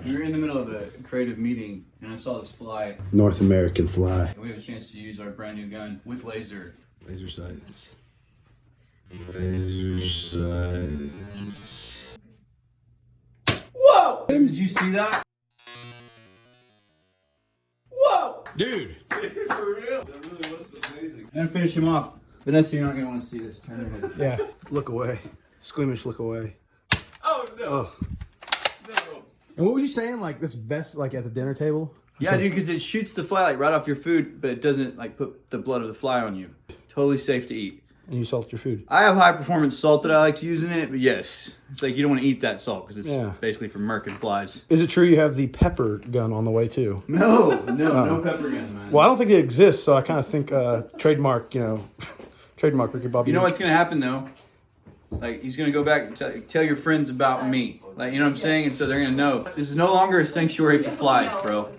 We were in the middle of a creative meeting and I saw this fly. North American fly. We have a chance to use our brand new gun with laser. Laser sights. Laser sights. Whoa! Did you see that? Whoa! Dude! For real? That really was amazing. And finish him off. Vanessa, you're not going to want to see this. Turn your head. Yeah. Look away. Squeamish, look away. Oh, no. Oh. No. And what was you saying? Like, this best, like, at the dinner table? Yeah, dude, because it shoots the fly like right off your food, but it doesn't like put the blood of the fly on you. Totally safe to eat. And you salt your food. I have high performance salt that I like to use in it, but yes, it's like you don't want to eat that salt because it's basically for murking flies. Is it true you have the pepper gun on the way too? No pepper gun, man. Well, I don't think it exists, so I kind of think trademark, trademark Ricky Bobby. You know what's gonna happen though? Like he's gonna go back and tell your friends about me. Like you know what I'm saying? And so they're gonna know this is no longer a sanctuary for flies, bro.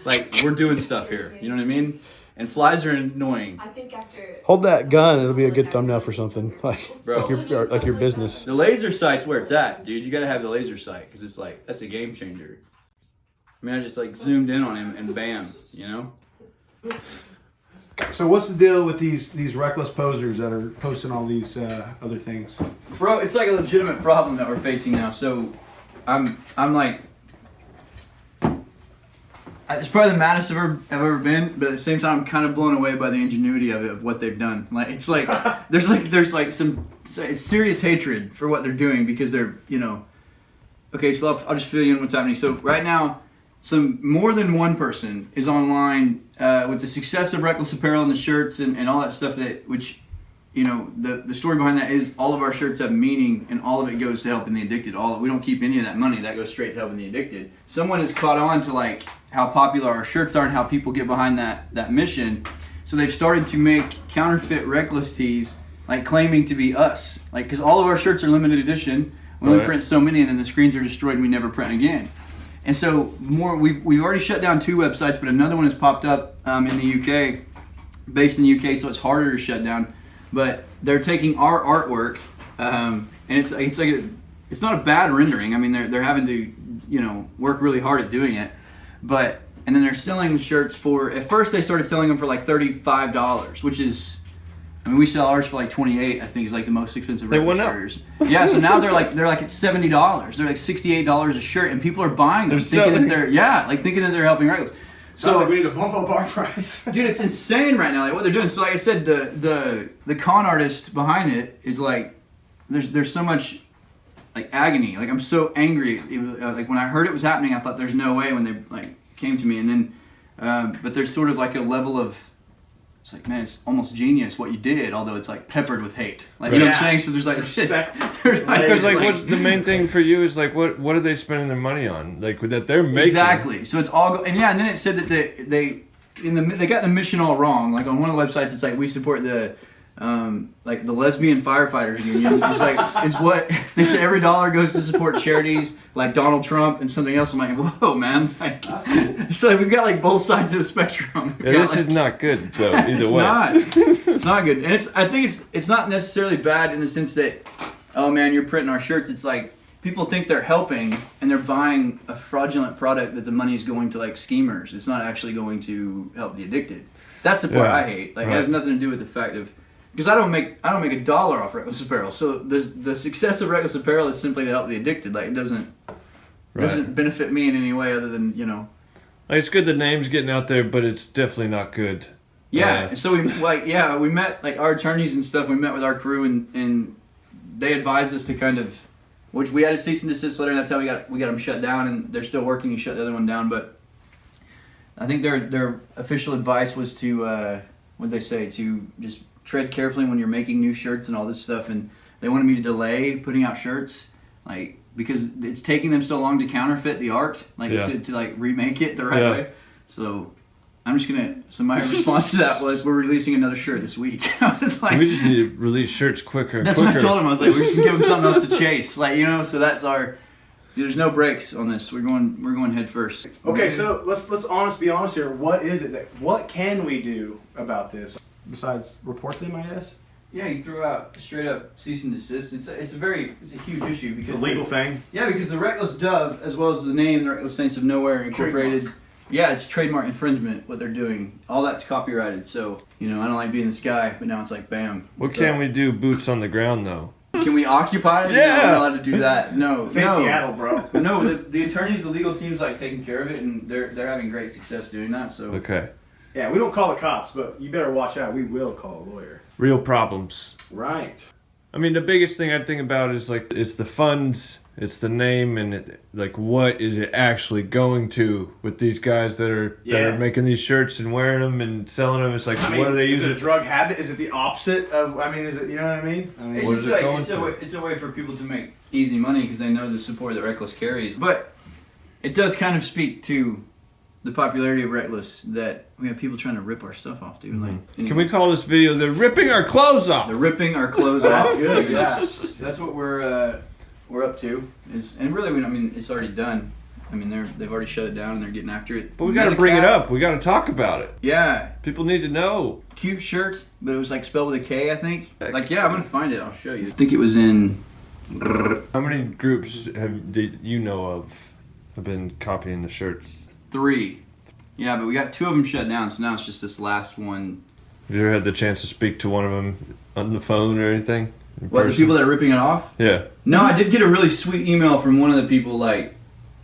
Like we're doing stuff here. You know what I mean? And flies are annoying. I think after hold that gun, it'll be a good thumbnail for something Bro. like your business. The laser sight's where it's at, dude. You gotta have the laser sight because it's like that's a game changer. I mean, I just like zoomed in on him and bam, you know. So what's the deal with these reckless posers that are posting all these other things? Bro, it's like a legitimate problem that we're facing now. So, I'm like, it's probably the maddest I've ever been, but at the same time, I'm kind of blown away by the ingenuity of it, of what they've done. Like, it's like there's like some serious hatred for what they're doing because they're, you know. Okay, so I'll just fill you in what's happening. So right now, more than one person is online with the success of Reckless Apparel and the shirts and all that stuff which, you know, the story behind that is all of our shirts have meaning and all of it goes to helping the addicted. We don't keep any of that money. That goes straight to helping the addicted. Someone has caught on to like how popular our shirts are and how people get behind that mission. So they've started to make counterfeit Reckless tees like claiming to be us. Like, because all of our shirts are limited edition. We only print so many and then the screens are destroyed and we never print again. And so we've already shut down 2 websites, but another one has popped up in the UK, based in the UK, so it's harder to shut down. But they're taking our artwork, and it's not a bad rendering. I mean, they're having to, you know, work really hard at doing it. And then they're selling shirts at first they started selling them for like $35, which is, I mean, we sell ours for like $28. I think is like the most expensive. They went up. Yeah, so now they're like at $70. They're like $68 a shirt, and people are buying them, thinking that they're helping Reckless. So like we need to bump up our price. Dude, it's insane right now. Like what they're doing. So like I said, the con artist behind it is like, there's so much like agony. Like I'm so angry. Like when I heard it was happening, I thought there's no way when they like came to me, and then but there's sort of like a level of. It's like, man, it's almost genius what you did, although it's like peppered with hate. Like, you know what I'm saying? So there's like because like what's the main thing for you is like what are they spending their money on? Like that they're making. Exactly. So it's all and then it said that they got the mission all wrong. Like on one of the websites, it's like we support the like the lesbian firefighters union. It's like is what they say. Every dollar goes to support charities like Donald Trump and something else. I'm like, whoa, man. Like, so we've got like both sides of the spectrum. Yeah, this is not good though. Either way, it's not good. And I think it's not necessarily bad in the sense that, oh man, you're printing our shirts. It's like people think they're helping and they're buying a fraudulent product that the money is going to like schemers. It's not actually going to help the addicted. That's the part I hate. Like it has nothing to do with the fact of. Because I don't make $1 off Reckless Apparel, so the success of Reckless Apparel is simply to help the addicted. Like it doesn't benefit me in any way other than, you know. Like, it's good the name's getting out there, but it's definitely not good. Yeah, so we met like our attorneys and stuff. We met with our crew and they advised us to kind of, which we had a cease and desist letter. And that's how we got them shut down, and they're still working to shut the other one down. But I think their official advice was to what'd they say, to just tread carefully when you're making new shirts and all this stuff, and they wanted me to delay putting out shirts, like because it's taking them so long to counterfeit the art, like to like remake it the right way. So I'm just gonna. So my response to that was, we're releasing another shirt this week. I was like, we just need to release shirts quicker. That's what I told him. I was like, we're just gonna give them something else to chase, like you know. So that's our. There's no breaks on this. We're going head first. Okay, so let's be honest here. What is it what can we do about this besides report them? I guess. Yeah, he threw out straight up cease and desist. It's a huge issue because It's a legal thing. Yeah, because the Reckless Dove, as well as the name, the Reckless Saints of Nowhere Incorporated. Trademark. Yeah, it's trademark infringement. What they're doing, all that's copyrighted. So I don't like being this guy, but now it's like bam. What can we do? Boots on the ground though. Can we occupy? Yeah. No, we're not allowed to do that. No. It's in Seattle, bro. No, the attorneys, the legal team's like taking care of it, and they're having great success doing that. So Okay. Yeah, we don't call the cops, but you better watch out. We will call a lawyer. Real problems. Right. I mean, the biggest thing I think about is like it's the funds, it's the name, and like what is it actually going to with these guys that are making these shirts and wearing them and selling them? It's like what are they Is using? it a drug habit? Is it the opposite of? I mean, is it? You know what I mean? it's what just is it like going it's a way for people to make easy money because they know the support that Reckless carries. But it does kind of speak to the popularity of Reckless that we have people trying to rip our stuff off, dude. Like, Can we call this video "They're ripping our clothes off"? They're ripping our clothes off. That's good. Yeah. So that's what we're up to. And really, I mean, it's already done. I mean, they've already shut it down and they're getting after it. But we got to bring it up. We got to talk about it. Yeah. People need to know. Cute shirt, but it was like spelled with a K, I think. Like, yeah, I'm gonna find it. I'll show you. I think it was in. How many groups did you know of have been copying the shirts? 3. Yeah, but we got 2 of them shut down, so now it's just this last one. Have you ever had the chance to speak to one of them on the phone or anything? What, the people that are ripping it off? Yeah. No, I did get a really sweet email from one of the people, like,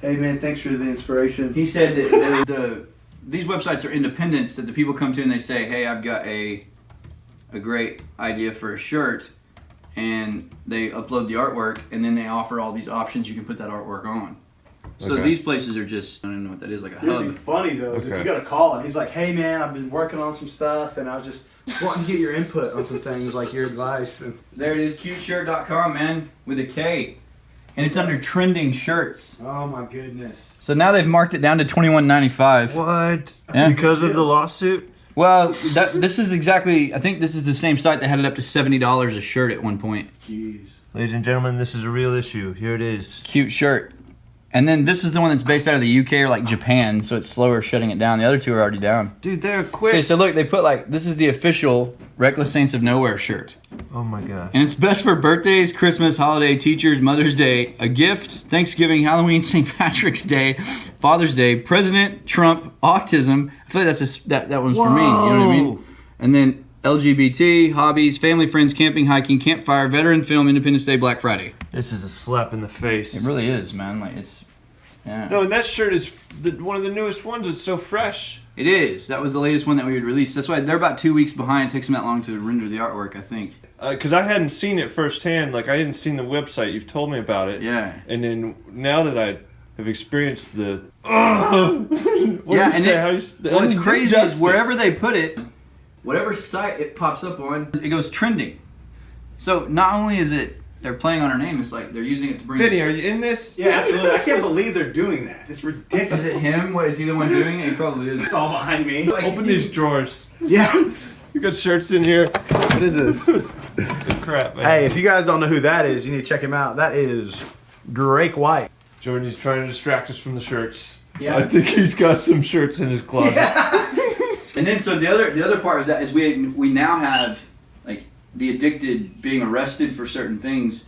Hey man, thanks for the inspiration. he said that these websites are independents, that the people come to and they say, hey, I've got a great idea for a shirt, and they upload the artwork, and then they offer all these options you can put that artwork on. So Okay. these places are just, I don't know what that is, like a It'd be hub. funny though if Okay. you got a call and he's like, "Hey man, I've been working on some stuff and I was just wanting to get your input on some things, like your advice." And There it is, cuteshirt.com, man, with a K. And it's under trending shirts. oh my goodness. So now they've marked it down to $21.95. What? Yeah. Because of the lawsuit? Well, this is exactly, I think this is the same site that had it up to $70 a shirt at one point. Jeez. Ladies and gentlemen, this is a real issue. Here it is. Cute shirt. And then this is the one that's based out of the UK or like Japan, so it's slower shutting it down. The other 2 are already down. Dude, they're Okay, quick. so look, they put like, this is the official Reckless Saints of Nowhere shirt. Oh my god. And it's best for birthdays, Christmas, holiday, teachers, Mother's Day, a gift, Thanksgiving, Halloween, St. Patrick's Day, Father's Day, President, Trump, autism. I feel like that one's for me, you know what I mean? And then LGBT, hobbies, family, friends, camping, hiking, campfire, veteran film, Independence Day, Black Friday. This is a slap in the face. It really is, man. Like, it's, yeah. No, and that shirt is one of the newest ones. It's so fresh. It is. That was the latest one that we had released. That's why they're about 2 weeks behind. It takes them that long to render the artwork, I think. Because I hadn't seen it firsthand. Like, I hadn't seen the website. You've told me about it. Yeah. And then now that I have experienced the... What's crazy is wherever they put it, whatever site it pops up on, it goes trending. So not only is it they're playing on our name, it's like they're using it to bring. Vinny, are you in this? Yeah, absolutely. I can't believe they're doing that. It's ridiculous. Is it him? What, is he the one doing it? He probably is. It's all behind me. Like, Open it's these even- drawers. Yeah. You got shirts in here. What is this? Good crap, man. Hey, if you guys don't know who that is, you need to check him out. That is Drake White. Jordan's trying to distract us from the shirts. Yeah. I think he's got some shirts in his closet. And then so the other part of that is we now have like the addicted being arrested for certain things.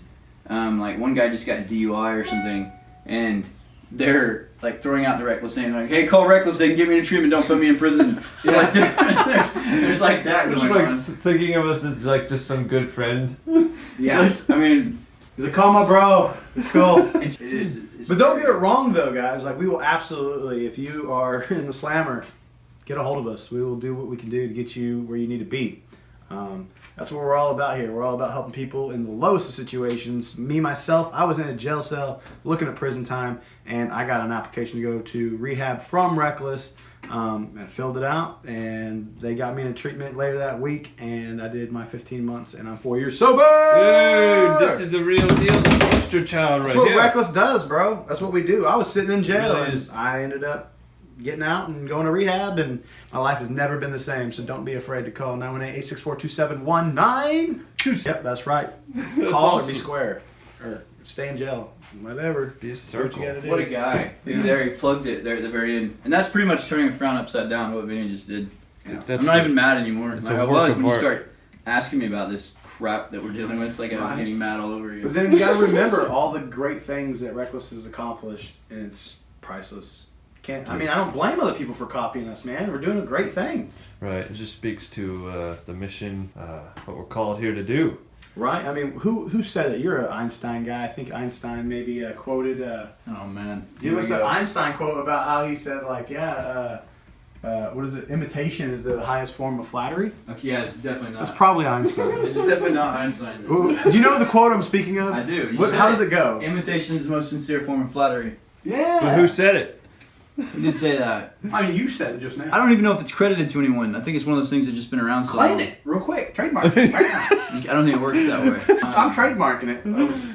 Like one guy just got a DUI or something, and they're like throwing out the Reckless saying like, "Hey, call Reckless, they can get me into treatment, don't put me in prison." So like there's like that Just going like on. thinking of us as like just some good friend. Yeah. So I mean, He's like, "Call my bro. It's cool." it is. It's But don't get it wrong though, guys. Like, we will absolutely, if you are in the slammer, get a hold of us. We will do what we can do to get you where you need to be. That's what we're all about here. We're all about helping people in the lowest of situations. Me, myself, I was in a jail cell looking at prison time, and I got an application to go to rehab from Reckless. I filled it out, and they got me in treatment later that week, and I did my 15 months, and I'm 4 years sober! Dude, this is the real deal. The poster child right That's what here. Reckless does, bro. That's what we do. I was sitting in jail, Really and is. I ended up getting out and going to rehab, and my life has never been the same, so don't be afraid to call 918-864-2719. Yep, that's right. Call or be awesome. square. Or stay in jail. Whatever. Be a Do what circle. you gotta do. What a guy. Look there, he plugged it there at the very end. And that's pretty much turning a frown upside down, what Vinny just did. Yeah. That's I'm not even mad anymore. it's Like a I work was of when you art. start asking me about this crap that we're dealing with. Like I was Right. getting mad all over you. But then you got to remember all the great things that Reckless has accomplished, and it's priceless. I mean, I don't blame other people for copying us, man. We're doing a great thing. Right. It just speaks to the mission, what we're called here to do. Right? I mean, who said it? You're an Einstein guy. I think Einstein maybe quoted. Oh man. Give us an Einstein quote about how he said, like, what is it? Imitation is the highest form of flattery. Okay, yeah, it's definitely not. That's probably Einstein. It's definitely not Einstein. Ooh, do you know the quote I'm speaking of? I do. How does it go? Imitation is the most sincere form of flattery. Yeah. But who said it? He did say that. I mean, you said it just now. I don't even know if it's credited to anyone. I think it's one of those things that's just been around so Claim long. it real quick. Trademark it right now. I don't think it works that way. I'm trademarking it.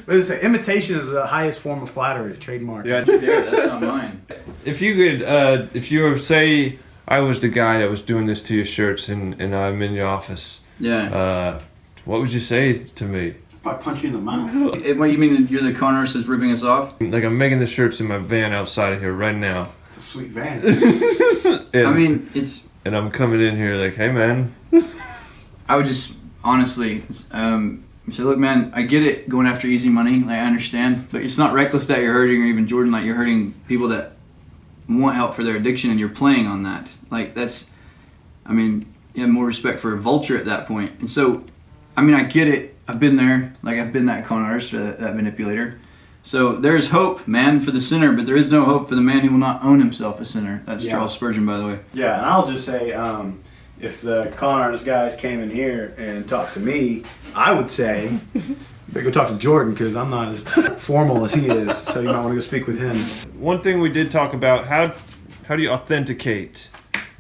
What does it say? Imitation is the highest form of flattery. Trademark. Yeah. There, that's not mine. If you could, if you were, say, I was the guy that was doing this to your shirts and I'm in your office, Yeah. what would you say to me? If I punch you in the mouth. What you mean? You're the con artist that's ripping us off? Like, I'm making the shirts in my van outside of here right now. It's a sweet van. And, I mean, it's. and I'm coming in here like, hey man. I would just honestly say, look, man, I get it going after easy money. Like, I understand, but it's not Reckless that you're hurting, or even Jordan. Like, you're hurting people that want help for their addiction, and you're playing on that. Like, that's. I mean, you have more respect for a vulture at that point. And so, I mean, I get it. I've been there. Like, I've been that con artist or that manipulator. So there's hope, man, for the sinner, but there is no hope for the man who will not own himself a sinner. That's Charles Spurgeon, by the way. Yeah, and I'll just say, if the con artist guys came in here and talked to me, I would say, better go talk to Jordan because I'm not as formal as he is, so you might want to go speak with him. One thing we did talk about, how do you authenticate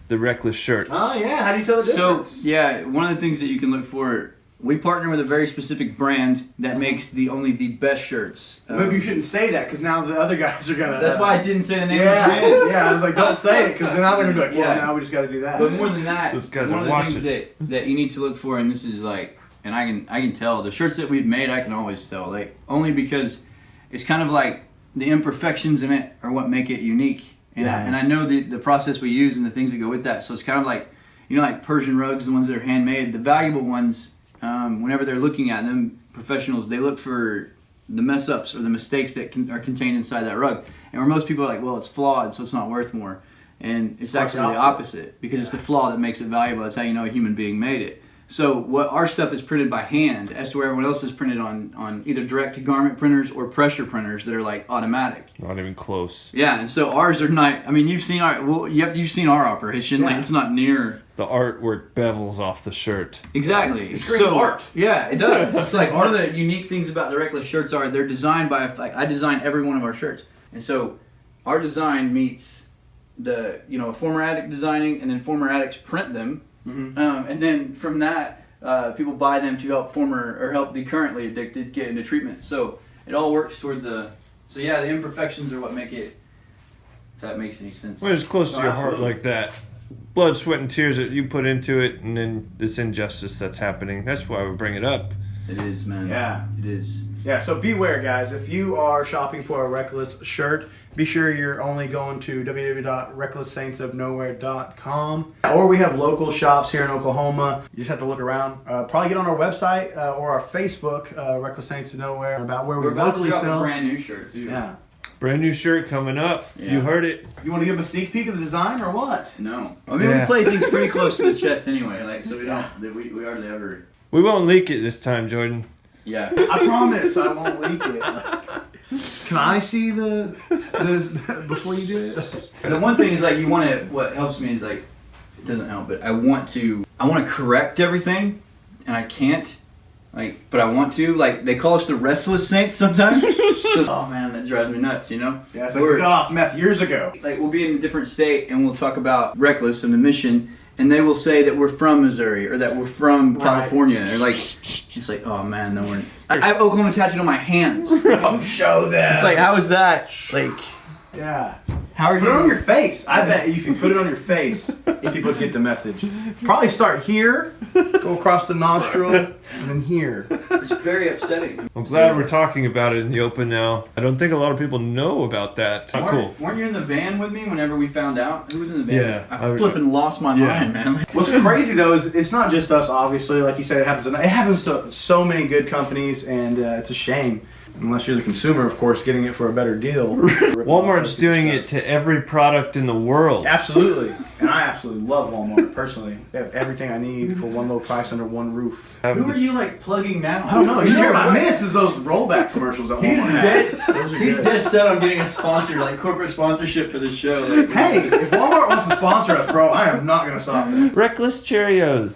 the Reckless shirts? Oh, yeah, how do you tell the So, difference? yeah, one of the things that you can look for, we partner with a very specific brand that makes only the best shirts. Maybe you shouldn't say that because now the other guys are going to... That's why I didn't say the name of the Yeah, brand. yeah, I was like, don't say it because then now they're going to be like, well, Yeah. now we just got to do that. But more than that, Those guys one are of the watching. things that you need to look for, and this is like, and I can tell, the shirts that we've made, I can always tell. Like, only because it's kind of like the imperfections in it are what make it unique. And, Yeah. I know the process we use and the things that go with that. So it's kind of like, you know, like Persian rugs, the ones that are handmade, the valuable ones, whenever they're looking at them, professionals, they look for the mess ups or the mistakes that are contained inside that rug. And where most people are like, well, it's flawed, so it's not worth more. And it's actually the opposite, because it's the flaw that makes it valuable. That's how you know a human being made it. So what our stuff is printed by hand, as to where everyone else is printed on either direct to garment printers or pressure printers that are like automatic. Not even close. Yeah, and so ours are not. I mean, you've seen you've seen our operation. Yeah. Like, it's not near. The artwork bevels off the shirt. Exactly. It's great art. Yeah, it does. It's like one of the unique things about the Reckless shirts are they're designed by, like, I design every one of our shirts, and so our design meets the, you know, a former addict designing, and then former addicts print them, and then from that people buy them to help the currently addicted get into treatment. So it all works toward the. So yeah, the imperfections are what make it. If that makes any sense. When it's close to your heart absolutely. like that, blood, sweat, and tears that you put into it, and then this injustice that's happening. That's why we bring it up. It is, man. Yeah. It is. Yeah, so beware, guys. If you are shopping for a Reckless shirt, be sure you're only going to www.recklesssaintsofnowhere.com. Or we have local shops here in Oklahoma. You just have to look around. Probably get on our website or our Facebook, Reckless Saints of Nowhere, about where we We're about locally to drop sell. a brand new shirt too. Yeah. Brand new shirt coming up. Yeah. You heard it. You want to give them a sneak peek of the design or what? No. I mean, Yeah. we play things pretty close to the chest anyway, like, so we don't. We hardly ever. We won't leak it this time, Jordan. Yeah. I promise I won't leak it. Can I see the before you do it? The one thing is, like, you want to. What helps me is, like, it doesn't help, but I want to correct everything, and I can't. Like, but I want to. Like, they call us the Restless Saints sometimes. So, oh man, that drives me nuts. You know. Yeah, it's like we got off meth years ago. Like, we'll be in a different state and we'll talk about Reckless and the mission, and they will say that we're from Missouri or that we're from California. They're like, it's like, oh man, no, I have Oklahoma tattooed on my hands. Show them. It's like, how is that? Like, Yeah. How are Put it you? on your face. I bet if you put it on your face, people get the message. Probably start here, go across the nostril, and then here. It's very upsetting. I'm glad we're talking about it in the open now. I don't think a lot of people know about that. Not cool. Weren't you in the van with me whenever we found out? Who was in the van? Yeah, I flipping lost my mind, man. What's crazy though is it's not just us. Obviously, like you said, it happens to so many good companies, and it's a shame. Unless you're the consumer, of course, getting it for a better deal. Walmart's doing it to every product in the world. Absolutely. And I absolutely love Walmart, personally. They have everything I need for one low price under one roof. Who are you like plugging now? I don't know. You hear what I miss is those rollback commercials at Walmart. He's dead set on getting a sponsor, like corporate sponsorship for this show. Like, Hey, if Walmart wants to sponsor us, bro, I am not going to stop it. Reckless Cheerios.